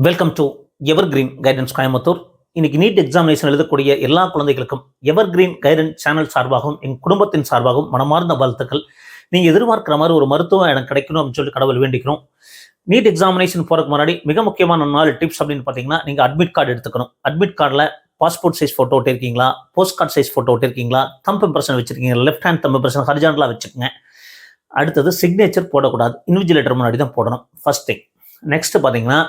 Welcome to ever green guidance Coimbatore. இன்னைக்கு NEET examination எழுதக்கூடிய எல்லா குழந்தைகளுக்கும் எவர் கிரீன் கைடன்ஸ் சேனல் சார்பாகவும் என் குடும்பத்தின் சார்பாகவும் மனமார்ந்த வாழ்த்துக்கள். நீங்கள் எதிர்பார்க்குற மாதிரி ஒரு மருத்துவம் எனக்கு கிடைக்கணும் அப்படின்னு சொல்லி கடவுள் வேண்டிக்கிறோம். நீட் எக்ஸாமினேஷன் போகிறதுக்கு முன்னாடி மிக முக்கியமான 4 டிப்ஸ் அப்படின்னு பார்த்தீங்கன்னா, நீங்கள் அட்மிட் கார்டு எடுத்துக்கணும். அட்மிட் கார்டில் பாஸ்போர்ட் சைஸ் ஃபோட்டோ ஒட்டிருக்கீங்களா, போஸ்ட் கார்டு சைஸ் ஃபோட்டோ ஒட்டிருக்கீங்களா, தம்ப் இம்ப்ரெஷன் வச்சிருக்கீங்க, லெஃப்ட் ஹேண்ட் தம்ப் இம்ப்ரெஷன் ஹரிஜான்டலாக வச்சுக்கோங்க. அடுத்தது சிக்னேச்சர் போடக்கூடாது, இன்விஜிலேட்டர் முன்னாடி தான் போடணும், ஃபர்ஸ்ட் திங். நெக்ஸ்ட் பார்த்தீங்கன்னா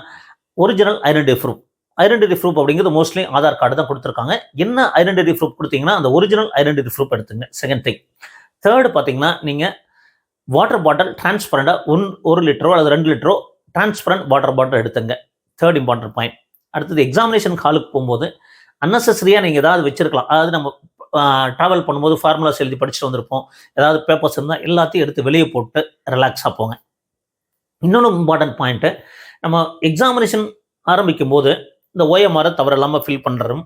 ஒரிஜினல் ஐடென்டிட்டி ப்ரூஃப் அப்படிங்கிறது மோஸ்ட்லி ஆதார் கார்டு தான் கொடுத்துருக்காங்க. என்ன ஐடென்டிட்டி ப்ரூஃப் கொடுத்தீங்கன்னா அந்த ஒரிஜினல் ஐடென்டிட்டி ப்ரூஃப் எடுத்துங்க. Second thing. தேர்டு பார்த்தீங்கன்னா நீங்கள் வாட்டர் பாட்டில் டிரான்ஸ்பரண்டாக 1 லிட்டரோ அல்லது 2 லிட்டரோ டிரான்ஸ்பரண்ட் வாட்டர் பாட்டில் எடுத்துங்க. Third important point. அடுத்தது எக்ஸாமினேஷன் ஹாலுக்கு போகும்போது அன்னெசரியாக நீங்கள் ஏதாவது வச்சிருக்கலாம். அதாவது நம்ம ட்ராவல் பண்ணும்போது ஃபார்முலாஸ் எழுதி படிச்சுட்டு வந்திருப்போம், ஏதாவது பேப்பர்ஸ் இருந்தால் எல்லாத்தையும் எடுத்து வெளியே போட்டு ரிலாக்ஸாக போங்க. இன்னொன்று இம்பார்ட்டன்ட் பாயிண்ட்டு, நம்ம எக்ஸாமினேஷன் ஆரம்பிக்கும் போது இந்த ஓஎம்ஆரை தவறில்லாமல் ஃபில் பண்ணுறோம்.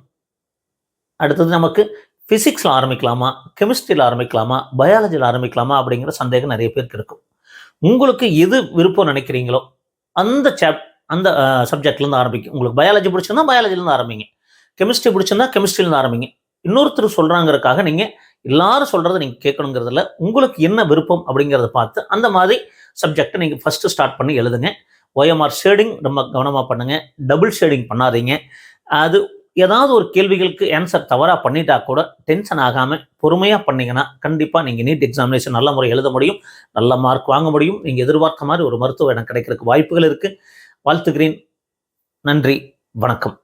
அடுத்தது நமக்கு ஃபிசிக்ஸில் ஆரம்பிக்கலாமா, கெமிஸ்ட்ரியில் ஆரம்பிக்கலாமா, பயாலஜியில் ஆரம்பிக்கலாமா அப்படிங்கிற சந்தேகம் நிறைய பேருக்கு இருக்கும். உங்களுக்கு எது விருப்பம் நினைக்கிறீங்களோ அந்த சப்ஜெக்ட்லேருந்து ஆரம்பிக்கும். உங்களுக்கு பயாலஜி பிடிச்சிருந்தா பயாலஜிலேருந்து ஆரம்பிங்க, கெமிஸ்ட்ரி பிடிச்சிருந்தா கெமிஸ்ட்ரியிலேருந்து ஆரம்பிங்க. இன்னொருத்தர் சொல்கிறாங்கிறதுக்காக நீங்கள் எல்லாரும் சொல்கிறத நீங்கள் கேட்கணுங்கிறதுல உங்களுக்கு என்ன விருப்பம் அப்படிங்கிறத பார்த்து அந்த மாதிரி சப்ஜெக்டை நீங்கள் ஃபஸ்ட்டு ஸ்டார்ட் பண்ணி எழுதுங்க. ஓஎம்ஆர் ஷேடிங் ரொம்ப கவனமாக பண்ணுங்க, டபுள் ஷேடிங் பண்ணாதீங்க. அது ஏதாவது ஒரு கேள்விகளுக்கு ஆன்சர் தவறாக பண்ணிட்டா கூட டென்ஷன் ஆகாமல் பொறுமையாக பண்ணிங்கன்னா கண்டிப்பாக நீங்கள் நீட் எக்ஸாமினேஷன் நல்ல முறை எழுத முடியும், நல்ல மார்க் வாங்க முடியும். நீங்கள் எதிர்பார்த்த மாதிரி ஒரு மருத்துவ இடம் கிடைக்கிறதுக்கு வாய்ப்புகள் இருக்குது. வாழ்த்துக்கிறேன். நன்றி, வணக்கம்.